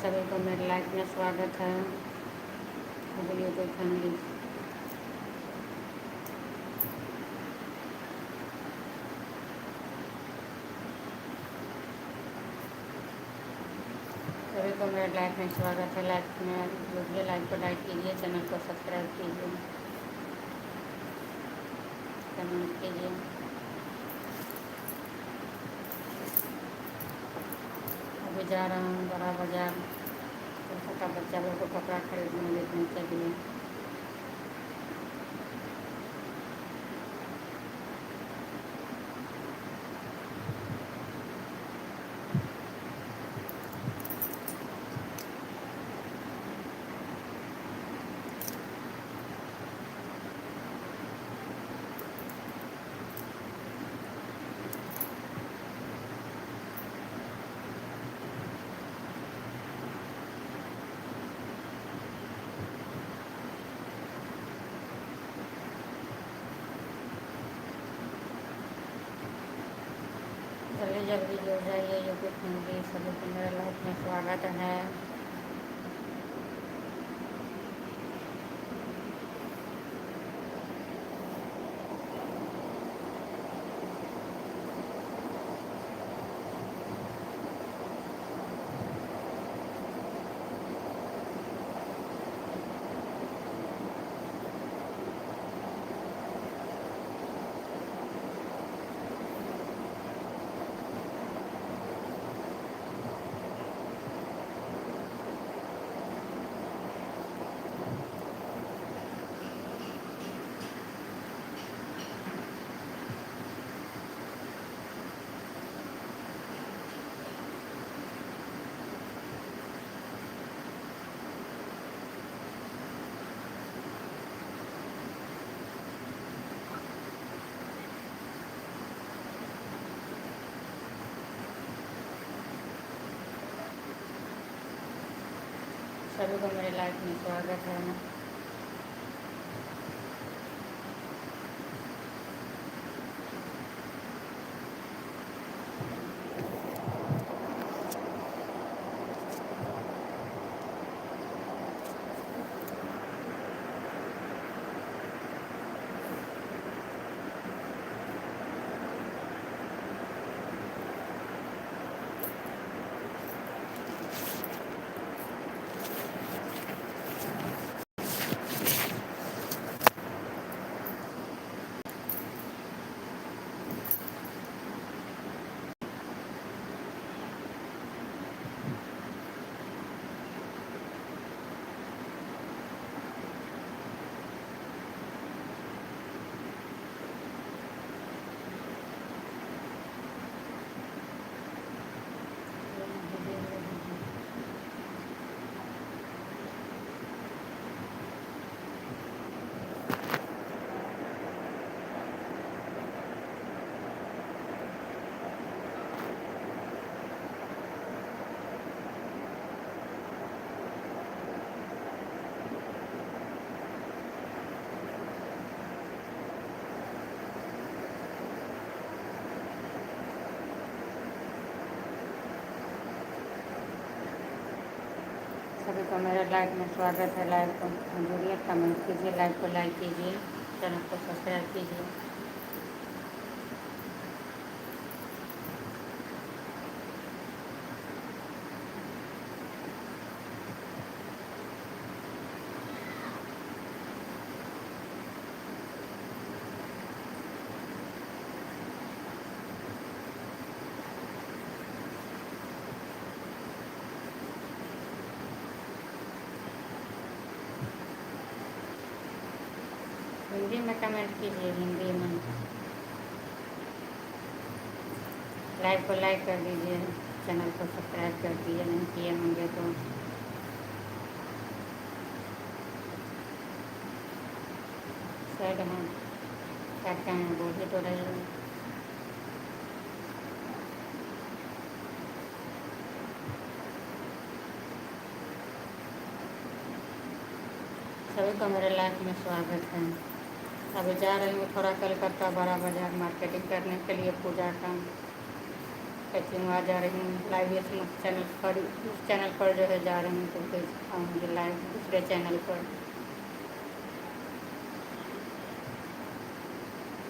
सभी को मेरे लाइफ में स्वागत है। मेरे यूट्यूब फैमिली सभी को मेरे लाइफ में स्वागत है। लाइफ में जुड़िए, लाइफ को लाइक कीजिए, चैनल को सब्सक्राइब कीजिए, कमेंट कीजिए। अभी जा रहा हूँ बड़ा बाजार, छोटा बच्चा लोग को कपड़ा खरीदने देखने के लिए। जल्दी जल्दी जुड़ जाइए यूट्यूब फैमिली, सभी को मेरे लाइफ में स्वागत है। सभी को मेरे लाइफ में स्वागत है। सभी को मेरे लाइफ में स्वागत है। लाइव को जुड़िए, कमेंट कीजिए, लाइव को लाइक कीजिए, चैनल को सब्सक्राइब कीजिए। हिंदी में कमेंट कीजिए, हिंदी में। लाइव को लाइक कर दीजिए, चैनल को सब्सक्राइब कर दीजिए, नहीं किए होंगे तो। सैड हैं, क्या कहें, बोल ही तो रही हूँ। सभी को मेरे लाइफ में स्वागत है। अभी जा रही हूँ थोड़ा कलकत्ता बड़ा बाजार मार्केटिंग करने के लिए पूजा का। कैसे आ जा रही हूँ लाइव उस चैनल पर जो है जा रही हूँ, तो फिर आऊँगी लाइव दूसरे चैनल पर।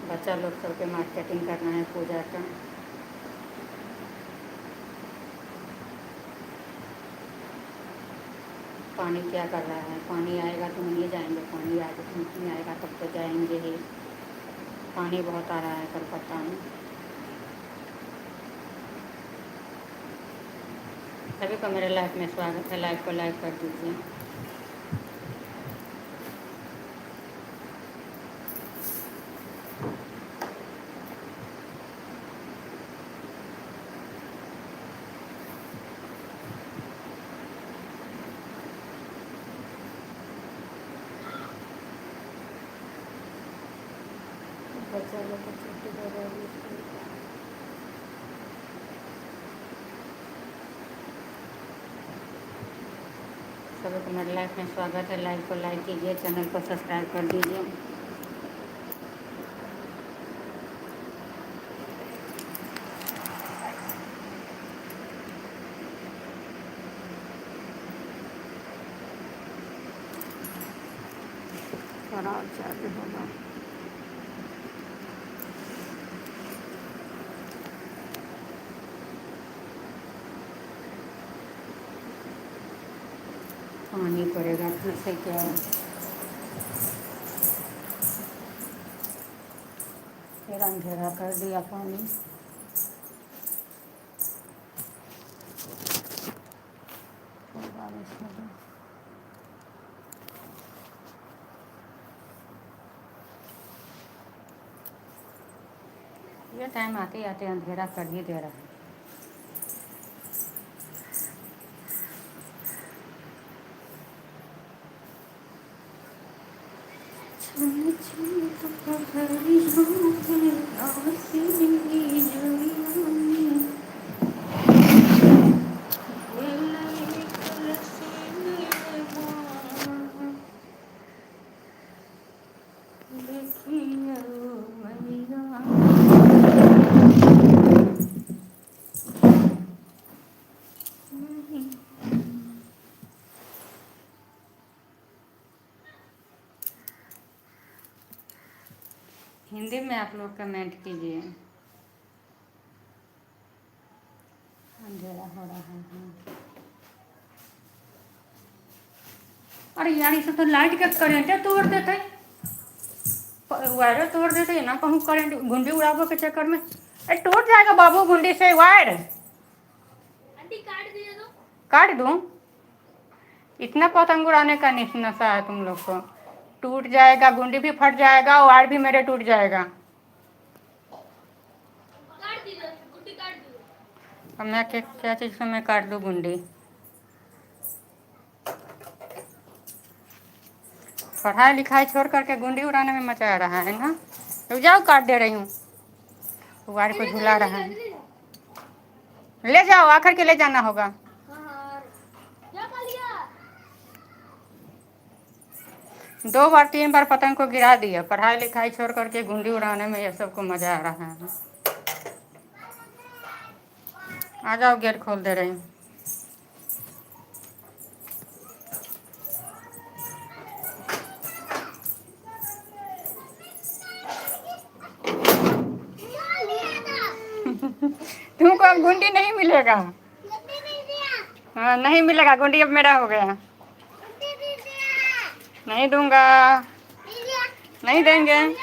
बच्चा लोग सबके मार्केटिंग करना है पूजा का। पानी क्या कर रहा है? पानी आएगा तो नहीं जाएंगे, पानी आएगा तो नहीं आएगा तब तो जाएंगे ही। पानी बहुत आ रहा है कलकत्ता में। सभी को मेरे लाइफ में स्वागत है, लाइव को लाइक कर दीजिए। बच्चा लोग को छुट्टी दे रहे हैं स्कूल का। सभी को मेरे लाइफ में स्वागत है, लाइव को लाइक कीजिए, चैनल को सब्सक्राइब कर दीजिए। थोड़ा और चार्ज होगा। पानी पड़ेगा फिर से क्या? फिर अंधेरा कर दिया पानी। बारिश हो गई। ये टाइम आते आते अंधेरा कर ही दे रहा है। हिंदी में आप लोग कमेंट कीजिए। अंधेरा हो रहा है। अरे यार इसे तो लाइट का करंट तोड़ देते, वायर तोड़ देते ना, कहूँ करंट गुंडी उड़ाबो के चक्कर में टूट जाएगा बाबू गुंडी से वायर। आंटी काट दिए तो काट दूँ? इतना पतंग उड़ाने का नशा है तुम लोग को। टूट जाएगा, गुंडी भी फट जाएगा, वायर भी मेरे टूट जाएगा। काट दीजिए, गुड्डी काट दीजिए। अब मैं क्या चीज़ से मैं काट दूँ गुंडी? पढ़ाई लिखाई छोड़ करके गुंडी उड़ाने में मचा रहा है ना। रुक जाओ, काट दे रही हूँ। वायर को झुला रहा है। ले जाओ, आखिर के ले जाना होगा। क्या खा लिया? 2 बार 3 बार पतंग को गिरा दिया। पढ़ाई लिखाई छोड़ करके गुंडी उड़ाने में ये सबको मजा आ रहा है। आ जाओ, गेट खोल दे रही हूँ। तुमको अब गुंडी नहीं मिलेगा। हाँ नहीं मिलेगा, गुंडी अब मेरा हो गया। नहीं दूंगा, नहीं देंगे। इस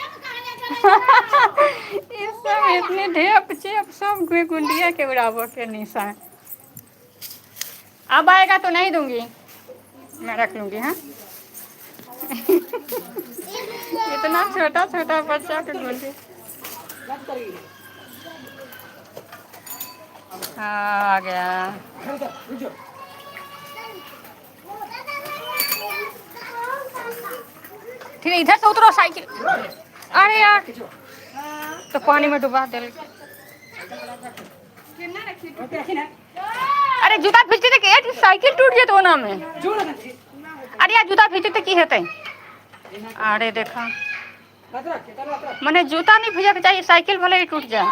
सब इतने ढेप चेप सब गुंडिया के उड़ाबो के निशा। अब आएगा तो नहीं दूंगी, मैं रख लूंगी। हाँ इतना छोटा छोटा बच्चा के गुंडी। हाँ आ गया। ठीक है, इधर से उतरो साइकिल। अरे यार तो पानी में डुबा दे। अरे जूता भीजते थे, साइकिल टूट गया तो ना में। अरे यार जूता भीजते थे की हेतै? अरे देखा मैंने जूता नहीं भीजा चाहिए, साइकिल भले ही टूट जाए।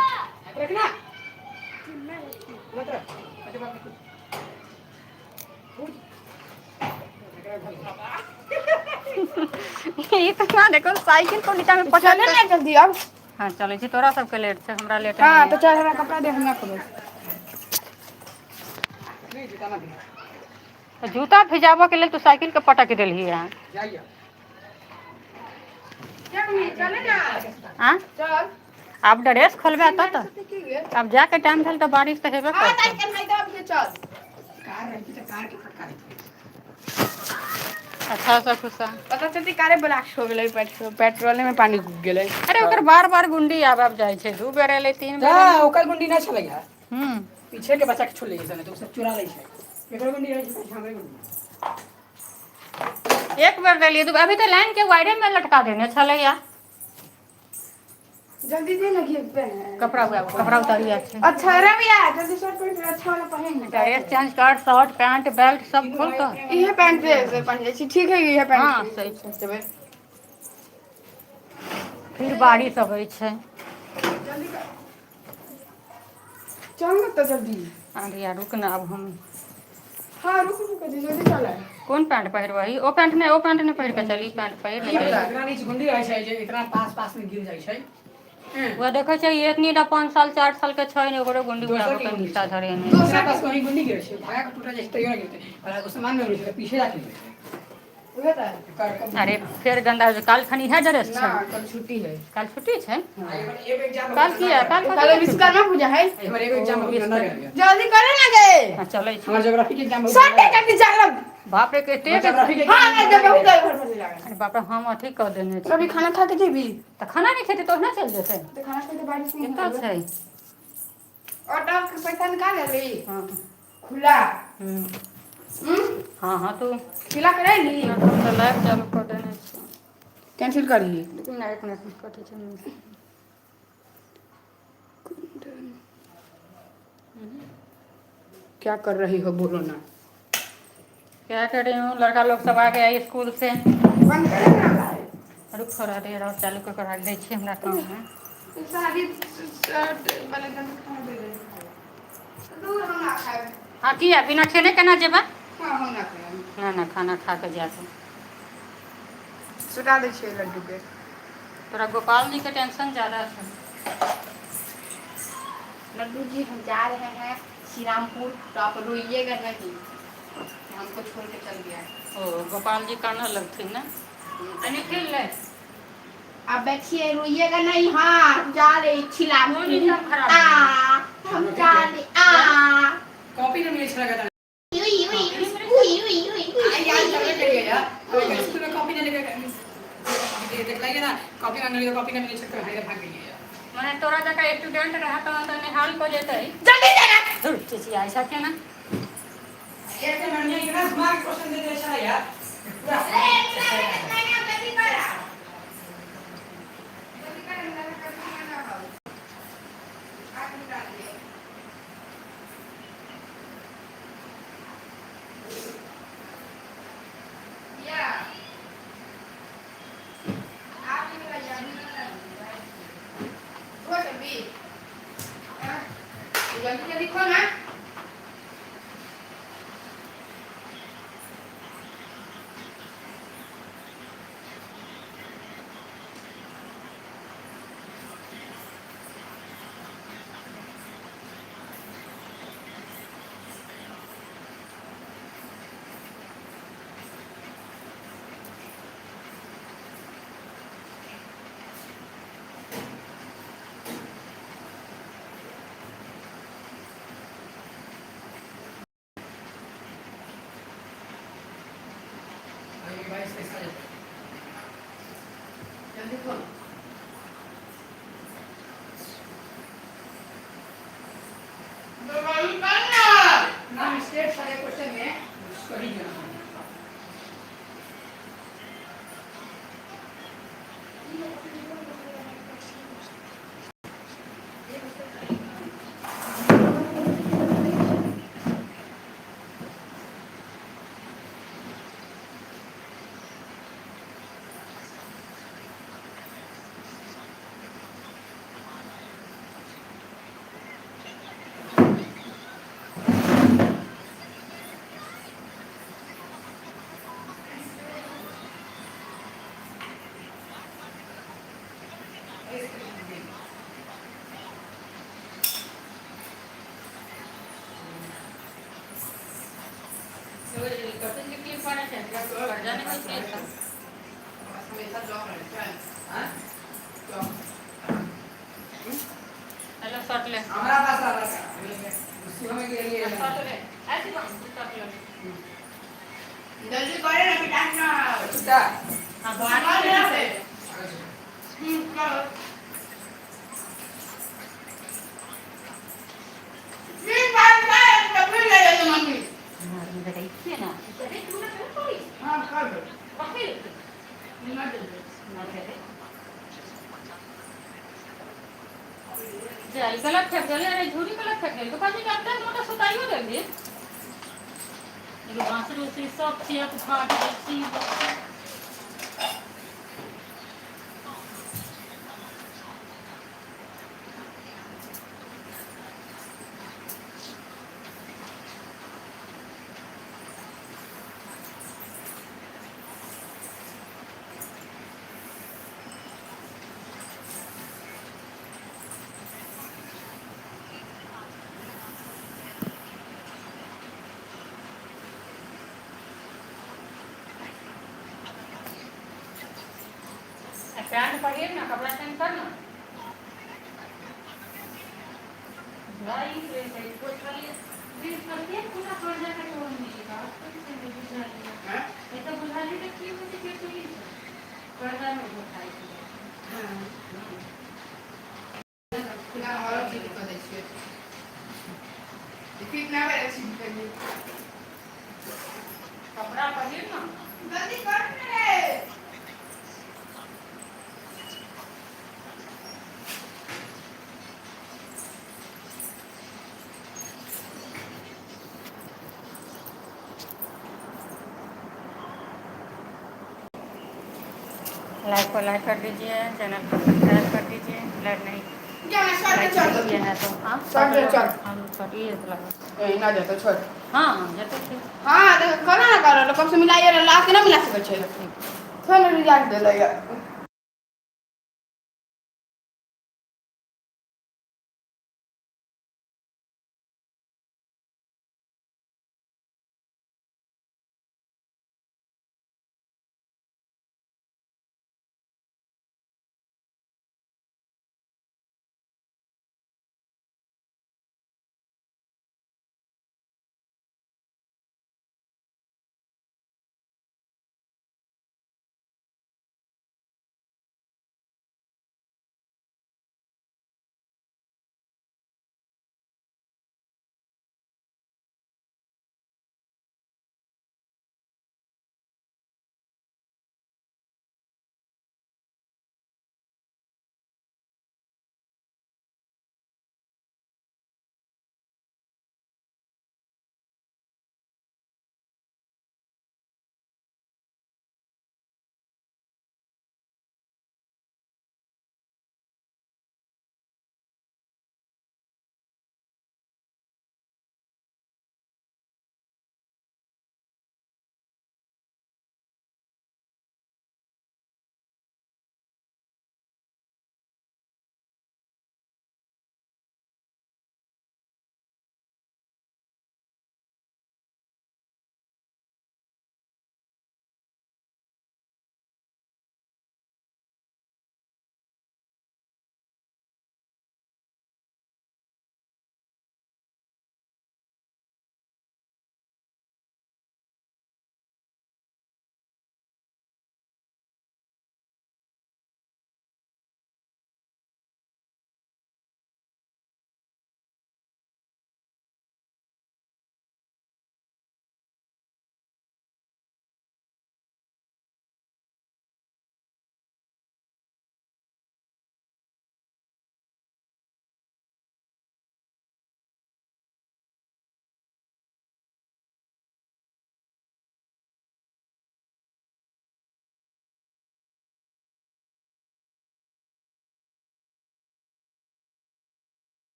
इतना देखो साइकिल को नीचा में पछा चले ना जल्दी अब। हाँ चले छी, तोरा सबके लेट छै, हमरा लेट हाँ नहीं तो है। चल हमरा कपड़ा दे हमरा करो। तो जूता भिजाबऽ के लेल तू साइकिल के पटक देलही है। चले जा। हाँ चल। अब ड्रेस खोलबे तब तो अब जाके टाइम भेल तो बारिश तो हेबे हाँ करतै। साइकिल नहीं दब के चल। अच्छा से खुशा। पता चलती कारे ब्लास्ट हो गेलै, पेट्रोल में पानी घुस गेलै। अरे ओकर बार बार गुंडी आब जाए छै, 2 बेर एलै 3 बेर हाँ ओकर गुंडी ना चलै है, हम्म पीछे के बच्चा के छोड़ ले सन तो सब चुरा ले छै। एकर गुंडी है कि हमरे गुंडी। एक बेर देलिए तो अभी तो लाइन के वायरे में लटका देने छलै या। जल्दी दे लगी कपड़ा उतारिए छै। अच्छा रविया जल्दी शर्ट पैंट अच्छा वाला पहन। ड्रेस चेंज कर, शर्ट पैंट बेल्ट सब खोल कर। ये पैंट से पहन जाए छी, ठीक है ये पैंट। हाँ सही छै। फिर बारिश अबै छै। जल्दी कर। चल ना तो जल्दी। अरे रुक ना अब हम। हाँ रुक जल्दी चल। कौन पैंट पहिरबही? ओ पैंट नहीं पहिर के चली, पैंट पहिर ले। एकरा नीचे गुंडी रहे छै जे एकरा पास में गिर जाय छै। वो देखो छै इतनी 5 साल 4 साल के छै ने, ओकरो गुंडी उड़ा के नीचा धरे ने। दूसरा पास कोई गुंडी गिर छै, भागा के टूटा जाय छै तैयो ना गिरते। और उस सामान में रहे पीछे जाके गिरते। अरे फिर गंदा हो काल खनी है ड्रेस ना छै। कल छुट्टी है। काल छुट्टी छै। एक एग्जाम काल की है? काल कल विश्वकर्मा पूजा है। हमर एगो एग्जाम हो गया। जल्दी करे ना गए। हाँ चले छी। हमर ज्योग्राफी के एग्जाम हो शर्ट जल्दी चल। बाप रे केते ज्योग्राफी के हाँ मैं जब बहुत घर पर लगा। अरे बाप रे हम अथी कर देने छी। अभी खाना खा के जेबी। तो खाना नहीं खेती तो ना चल जेते। तो खाना खा के बारिश में कितना छै? ऑटो के पैसा निकाल ले। हाँ खुला। हाँ तू खिला के रही नी। तो लाइव चालू कर देने छी। कैंसिल करी। लेकिन ना एक मिनट में कटे छै। क्या कर रही हो बोलो ना। क्या कर रही हूँ? लड़का लोग सब आ गया स्कूल से। बंद करे ना। रुक थोड़ा देर और चालू कर रख दे छी, हमरा काम है। सारी शर्ट वाले दिन खा दे रहे। दूर हम ना खाए। हाँ किया बिना खेने केना जेबा? हाँ हम ना खाए। ना खाना खा के जाके। सुता दे छे लड्डू के। तोरा गोपाल जी के टेंशन ज्यादा है। लड्डू जी हम जा रहे हैं श्री रामपुर, तो आप रोइएगा नहीं। हमको छोड़ के चल गया। ओ गोपाल जी करने लगती ना। अने खेल ले। आप बैठिए रोइएगा नहीं। हाँ जा रहे श्री रामपुर। हम जा रहे। कॉपी ना मिले छला का स्कूल में कॉपी ना लेके देख लाइए ना, कॉपी ना मिले छक्कर है भाग गई है। माने तोरा जका स्टूडेंट रहा तो निहाल को जेतै। जल्दी जाना। धुर चीची ऐसा क्या ना। एक से मैंने इतना स्मार्ट क्वेश्चन दे दिया यार पूरा। जल्दी करा। जल्दी खोलना। जल्दी खोल। ना स्टेट सारे क्वेश्चन में उसको ही देना। जाने को चाहिए था हमेशा जॉब रहता है हां जॉब हेलो शर्ट ले हमारा पास आ रहा है उसी में के लिए शर्ट ले ऐसे कौन शर्ट ले जल्दी करे ना बेटा ना कुत्ता हां बाहर बाहर ले ले आओ चलो ये बात है कभी ले ले मम्मी मार में देखिए ना अरे तू ना कर कोई हां कर दो पकड़ ना दे दो ना दे जा गलत फेंक गले अरे झूरी गलत फेंक गले तो काजी करते हैं मोटा सुताइयो दे दे ये बांसुरी उसी सब चीज फाड़ देती पैंट पकड़ ना कपड़ा चेंज कर ना भाई रे भाई कुछ कर लिए फिर करते पूरा पड़ जाकर छोड़ नहीं का तो बुझा लिया हैं ये तो बुझा ली तो क्यों मुझे फिर तो ये पर्दा में उठाई ना और चीज को देखिए कितना बड़ा चीज करनी कपड़ा पकड़ ना जल्दी कर रे लाइक को लाइक कर दीजिए चैनल को सब्सक्राइब कर दीजिए लाइक नहीं क्या मैं शर्ट लाइक चल नहीं किया है तो हाँ चल हम छोटी लगा ए ना दे तो छोड़ हाँ जैसे थे हां तो करा ना करो कब से मिलाइए ला के ना मिला सके छै चल रिजल्ट दे ले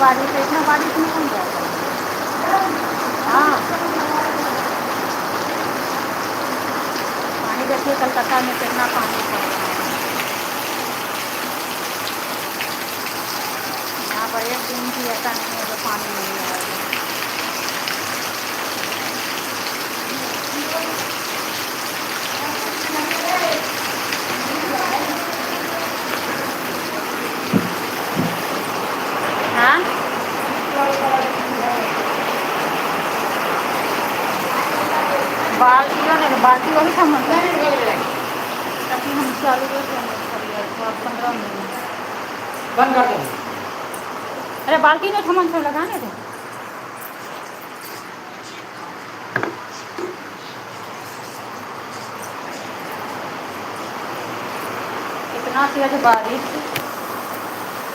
बारिश है, इतना बारिश में कौन जाएगा? हाँ, पानी देखिए कलकत्ता में कितना पानी पड़ रहा है। यहाँ पर एक दिन भी ऐसा नहीं है जो पानी नहीं आएगा। हाँ, बाल्टियों ने बाल्टी वही सामान अभी हम चालू करते हैं 15 मिनट। बंद कर दो। अरे बाल्टी ने सामान से लगाने थे। इतना तेज बारिश,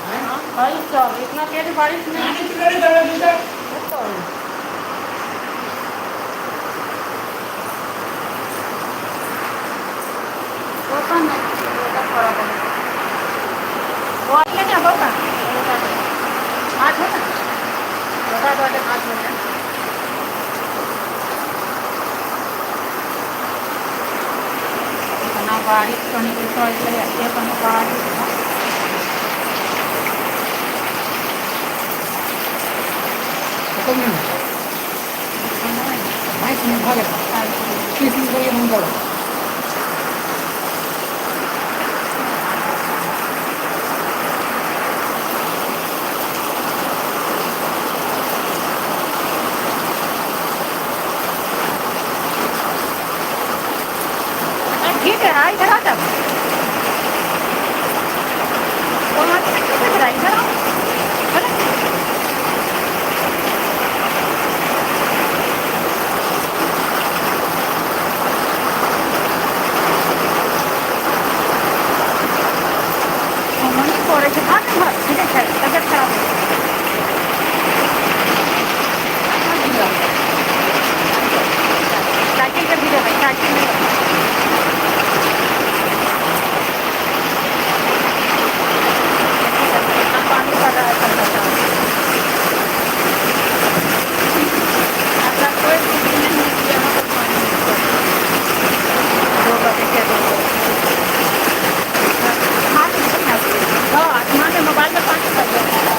हाँ भाई चल, इतना तेज बारिश में वो आइए क्या होगा आज है ना, बता दो 5 मिनट। इतना बारिश कहीं ऐसे कहीं बारिश खत्म नहीं होता। भाई सुन भागे 30 मिनट के लिए बंद करो। ठीक है। हाँ इधर आ जाओ, वहाँ से कैसे इधर आओ, चलो। मम्मी को रहे थे भाग घर, ठीक है तबियत खराब है। साइकिल पे भी भाई, साइकिल में पानी पड़ रहा है कलकत्ता में। ऐसा कोई चीज़ नहीं है कि यहाँ पर पानी नहीं पड़ रहा। 2 बजे से 2 बजे आसमान में मोबाइल में पानी पड़ रहा है।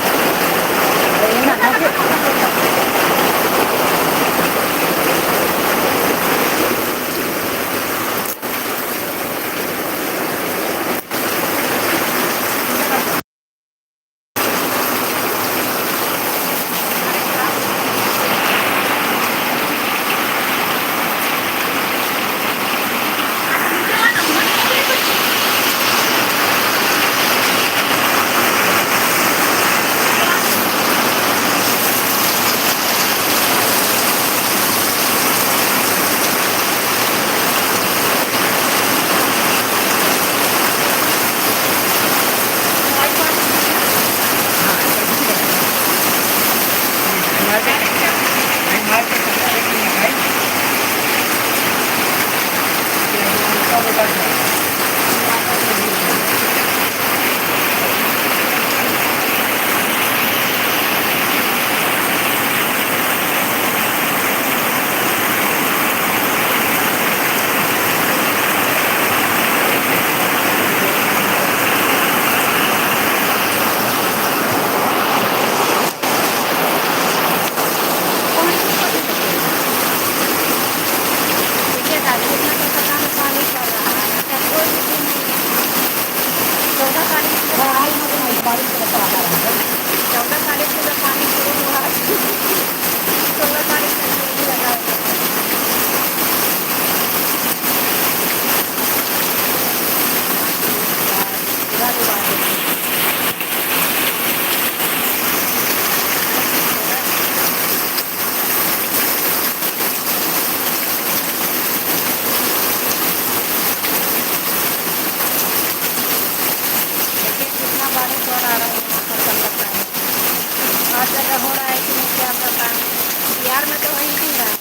बिहार में तो वही नहीं रहा है,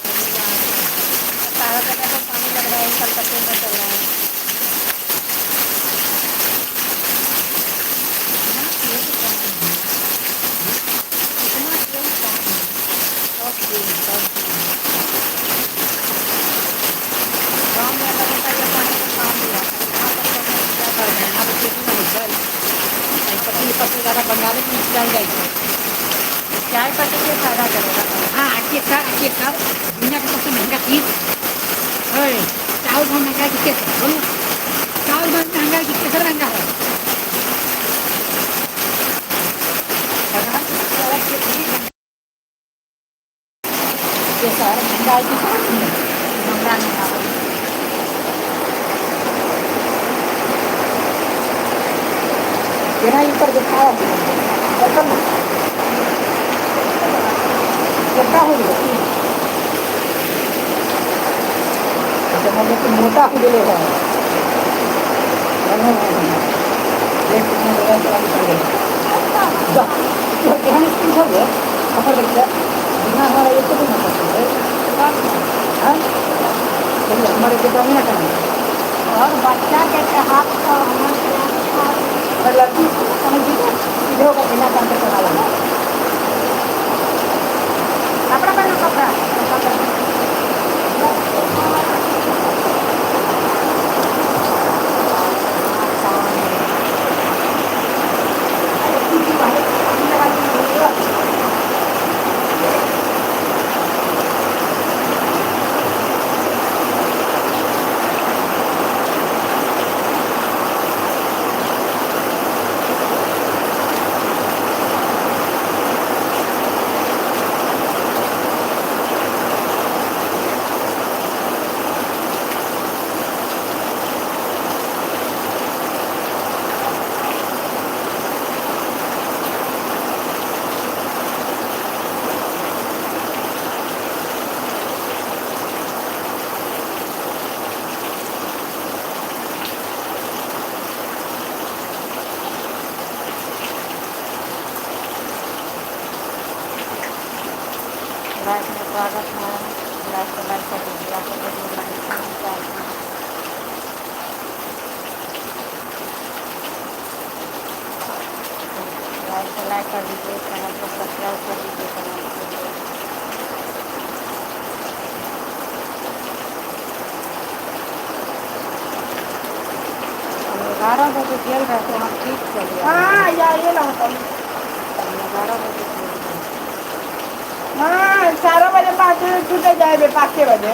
सारा जगह तो पानी लग रहा है, कलकत्ते में चल रहा है। सारा बंगाली में चल जाएगी। चाय पत्ती से फायदा करेगा। हाँ आखिर दुनिया की सबसे महंगा चीज़। अरे चावल बहुत महंगा है, किसके से बोलो? चावल बहुत महंगा है, किसके से महंगा है? ये सारा महंगा है, किसके से? महंगा नहीं खाओ। तेरा ऊपर दिखाया बर्तन क्या हो गया? जब हम लोग मोटा हो गए हैं एक कितना बड़ा चला निकल गया तो ध्यान स्कूल हो गया खबर देखते बिना हमारा एक तो ना करते हाँ चलिए हमारे के तो ना करना और बच्चा के हाथ का और लड़की समझ लीजिए इधरों का बिना काम करके चला लगा कपड़ा पहनो, कपड़ा। लाइक में स्वागत है। लाइक कर दीजिए। आप लोग वीडियो लाइक चाहिए। लाइक कर दीजिए, चैनल को सब्सक्राइब कर दीजिए। चैनल को हम 11 बजे खेल रहे थे, हम ठीक चलिए। हाँ जाइए ना हम 11 बजे खेल रहे थे। हाँ 4 बजे 5 बजे छूटे जाए 5 बजे